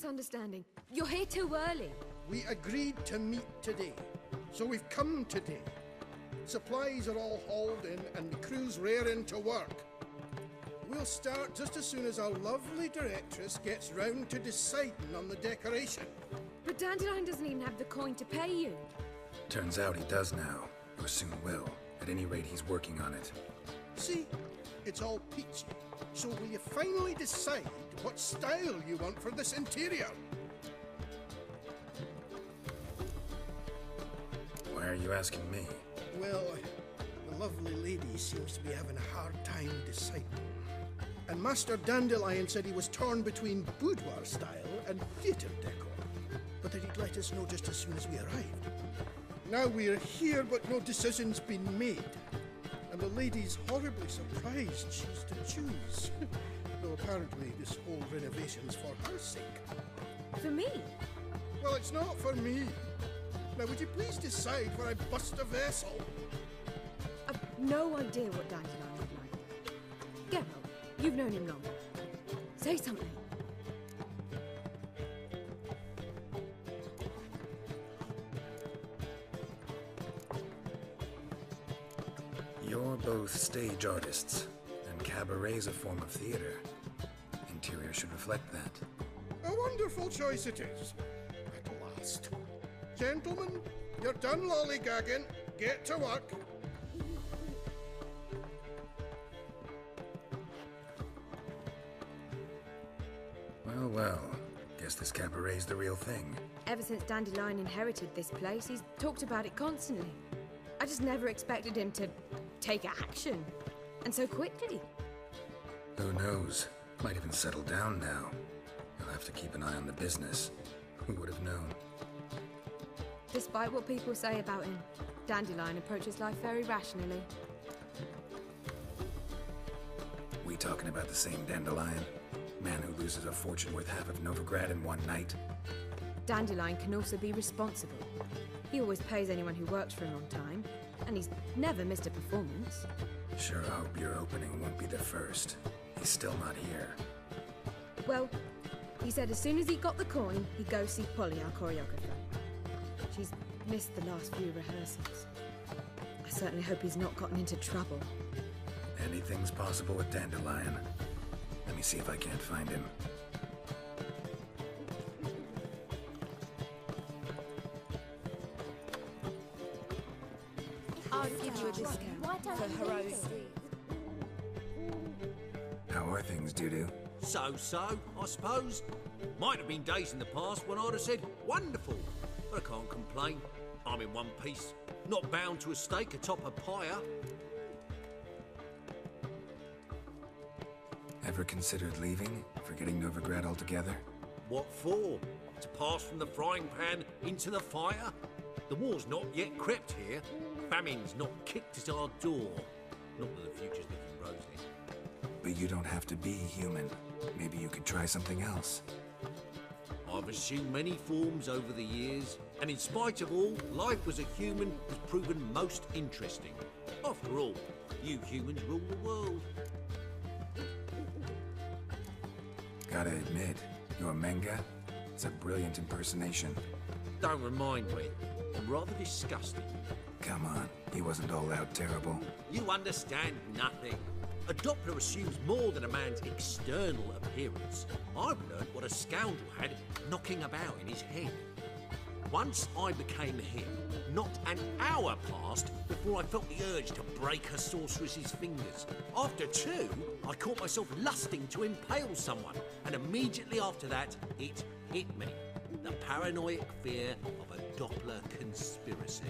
misunderstanding. You're here too early. We agreed to meet today, so we've come today. Supplies are all hauled in and the crew's raring to work. We'll start just as soon as our lovely directress gets round to deciding on the decoration. But Dandelion doesn't even have the coin to pay you. Turns out he does now, or soon will. At any rate, he's working on it. See? It's all peachy. So will you finally decide what style you want for this interior? Why are you asking me? Well, the lovely lady seems to be having a hard time deciding. And Master Dandelion said he was torn between boudoir style and theatre decor, but that he'd let us know just as soon as we arrived. Now we're here, but no decision's been made. And the lady's horribly surprised she's to choose. Though apparently this whole renovation's for her sake. For me? Well, it's not for me. Now, would you please decide where I bust a vessel? I've no idea what Dandelion would like. Geralt, you've known him long. Say something. You're both stage artists, and cabaret's a form of theater. Interior should reflect that. A wonderful choice it is. At last. Gentlemen, you're done lollygagging. Get to work. Well, well. Guess this cabaret's the real thing. Ever since Dandelion inherited this place, he's talked about it constantly. I just never expected him to take action. And so quickly. Who knows? Might even settle down now. You'll have to keep an eye on the business. Who would have known? Despite what people say about him, Dandelion approaches life very rationally. We talking about the same Dandelion? Man who loses a fortune worth half of Novigrad in one night? Dandelion can also be responsible. He always pays anyone who works for him on time, and he's never missed a performance. Sure hope your opening won't be the first. He's still not here. Well, he said as soon as he got the coin, he'd go see Polly, our choreographer. She's missed the last few rehearsals. I certainly hope he's not gotten into trouble. Anything's possible with Dandelion. Let me see if I can't find him. I'll give you a discount for heroic. How are things, Dudu? So, I suppose. Might have been days in the past when I'd have said, wonderful. But I can't complain. I'm in one piece. Not bound to a stake atop a pyre. Ever considered leaving? Forgetting Novigrad altogether? What for? To pass from the frying pan into the fire? The war's not yet crept here. Famine's not kicked at our door. Not that the future's looking rosy. But you don't have to be human. Maybe you could try something else. I've assumed many forms over the years, and in spite of all, life as a human has proven most interesting. After all, you humans rule the world. Gotta admit, your Menga is a brilliant impersonation. Don't remind me. I'm rather disgusting. Come on, he wasn't all out terrible. You understand nothing. A Doppler assumes more than a man's external appearance. I've learned what a scoundrel had knocking about in his head. Once I became him, not an hour passed before I felt the urge to break a sorceress's fingers. After two, I caught myself lusting to impale someone, and immediately after that, it hit me. The paranoid fear of a Doppler conspiracy.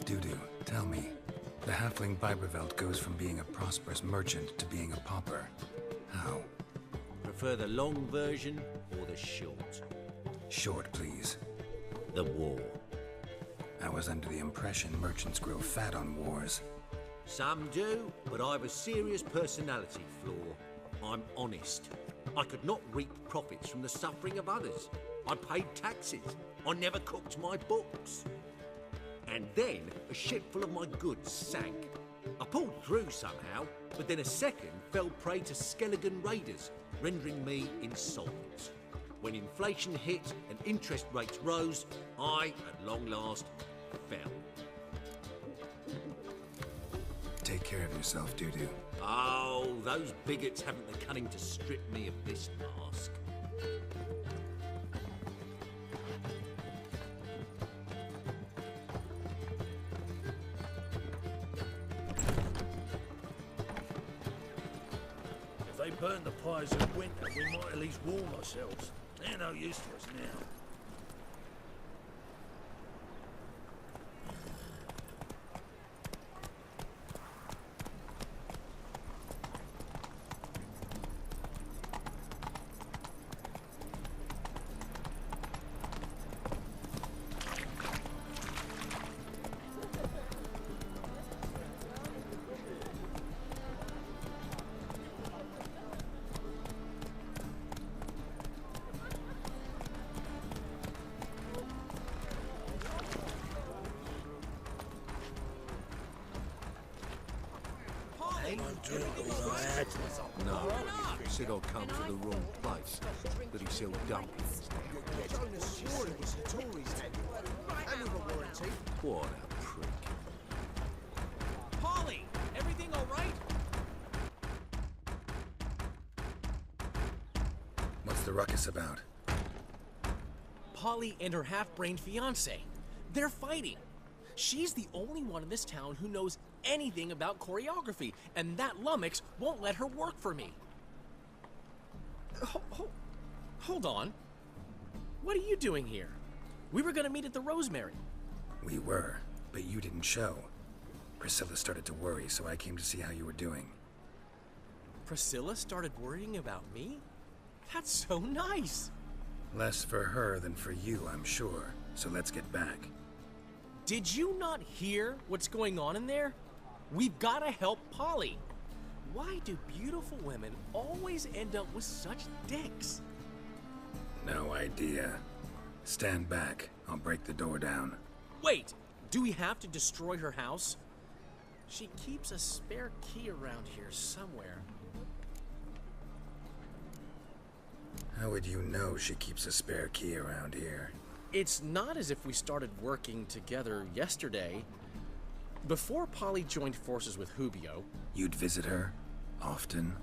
Dudu, tell me. The halfling Biberveld goes from being a prosperous merchant to being a pauper. How? Prefer the long version or the short? Short, please. The war. I was under the impression merchants grow fat on wars. Some do, but I've a serious personality flaw. I'm honest. I could not reap profits from the suffering of others. I paid taxes. I never cooked my books. And then a ship full of my goods sank. I pulled through somehow, but then a second fell prey to skeleton raiders, rendering me insolvent. When inflation hit and interest rates rose, I, at long last, fell. Take care of yourself, Doo-Doo. Oh, those bigots haven't the cunning to strip me of this mask. If they burn the pies in winter, we might at least warm ourselves. They're no use to us now. No, he said I'd come to the wrong place, that he sell dumplings now. What a prick. Polly, everything all right? What's the ruckus about? Polly and her half-brained fiancé. They're fighting. She's the only one in this town who knows anything about choreography, and that lummox won't let her work for me. Hold on. What are you doing here? We were gonna meet at the Rosemary. We were, but you didn't show. Priscilla started to worry, so I came to see how you were doing. Priscilla started worrying about me? That's so nice. Less for her than for you, I'm sure. So let's get back. Did you not hear what's going on in there? We've gotta help Polly. Why do beautiful women always end up with such dicks? No idea. Stand back. I'll break the door down. Wait, do we have to destroy her house? She keeps a spare key around here somewhere. How would you know she keeps a spare key around here? It's not as if we started working together yesterday. Before Polly joined forces with Hubio, You'd visit her? Often?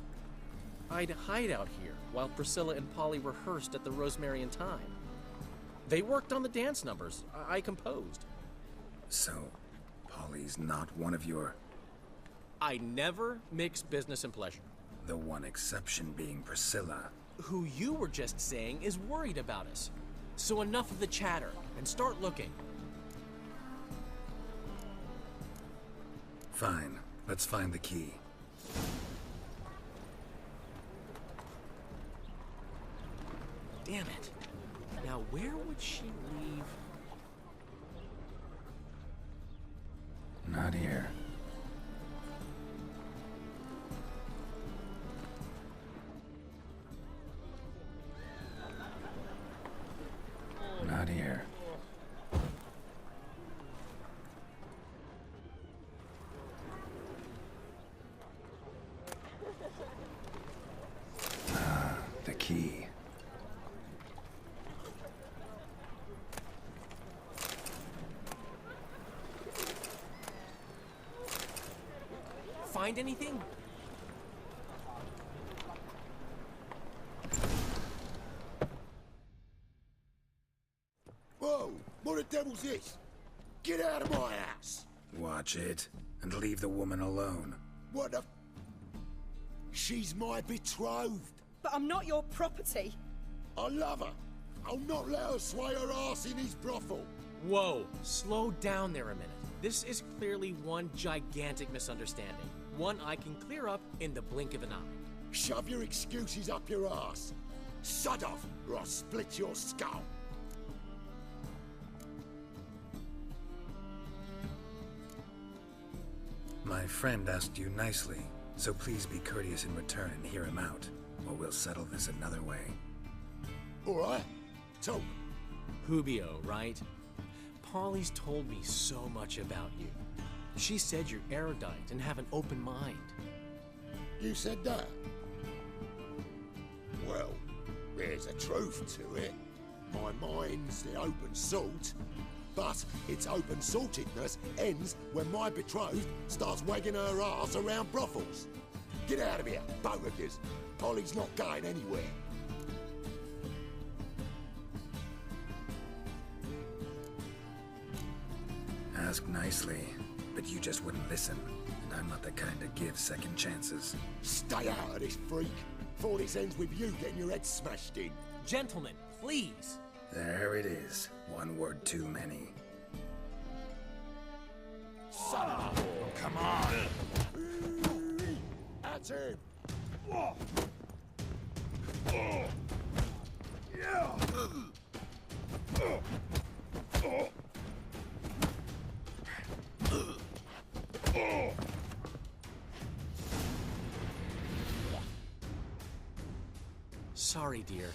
I'd hide out here while Priscilla and Polly rehearsed at the Rosemary and Thyme. They worked on the dance numbers I composed. So, Polly's not one of your... I never mix business and pleasure. The one exception being Priscilla. Who you were just saying is worried about us. So enough of the chatter, and start looking. Fine. Let's find the key. Damn it. Now where would she leave? Not here. Not here. The key. Find anything? Whoa! What the devil's this? Get out of my house! Watch it, and leave the woman alone. What the... She's my betrothed. But I'm not your property. I love her. I'll not let her sway her ass in his brothel. Whoa, slow down there a minute. This is clearly one gigantic misunderstanding. One I can clear up in the blink of an eye. Shove your excuses up your ass. Sod off, or I'll split your skull. My friend asked you nicely, so please be courteous in return and hear him out, or we'll settle this another way. All right, talk. Hubio, right? Polly's told me so much about you. She said you're erudite and have an open mind. You said that? Well, there's a truth to it. My mind's the open salt, but its open saltedness ends when my betrothed starts wagging her arse around brothels. Get out of here, both of yous. Polly's not going anywhere. Ask nicely, but you just wouldn't listen, and I'm not the kind to give second chances. Stay out of this, freak, before this ends with you getting your head smashed in. Gentlemen, please. There it is. One word too many. Son of a... Come on! That's him! Sorry, dear.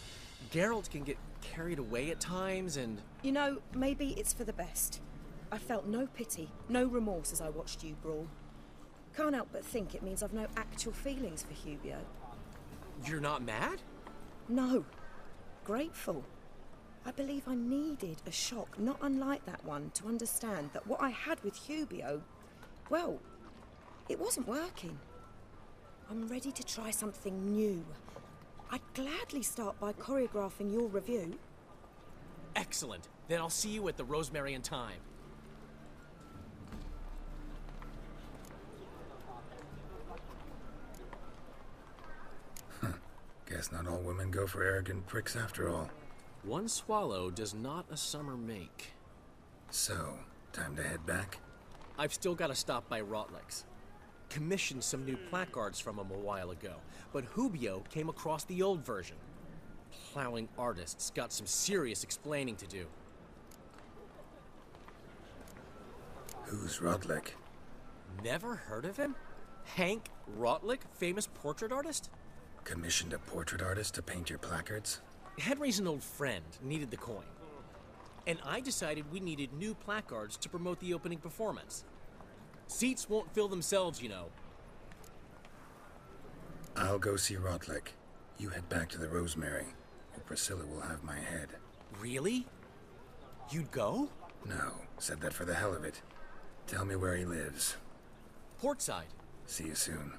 Geralt can get carried away at times and... You know, maybe it's for the best. I felt no pity, no remorse as I watched you brawl. Can't help but think it means I've no actual feelings for Hubio. You're not mad? No. Grateful. I believe I needed a shock not unlike that one to understand that what I had with Hubio, well, it wasn't working. I'm ready to try something new. I'd gladly start by choreographing your review. Excellent. Then I'll see you at the Rosemary and Thyme. Guess not all women go for arrogant pricks after all. One swallow does not a summer make. So, time to head back? I've still got to stop by Rotlick's. Commissioned some new placards from him a while ago, but Hubio came across the old version. Plowing artists got some serious explaining to do. Who's Rotlick? Never heard of him? Hank Rotlick, famous portrait artist? Commissioned a portrait artist to paint your placards? Henry's an old friend, needed the coin. And I decided we needed new placards to promote the opening performance. Seats won't fill themselves, you know. I'll go see Rotlick. You head back to the Rosemary, or Priscilla will have my head. Really? You'd go? No, said that for the hell of it. Tell me where he lives. Portside. See you soon.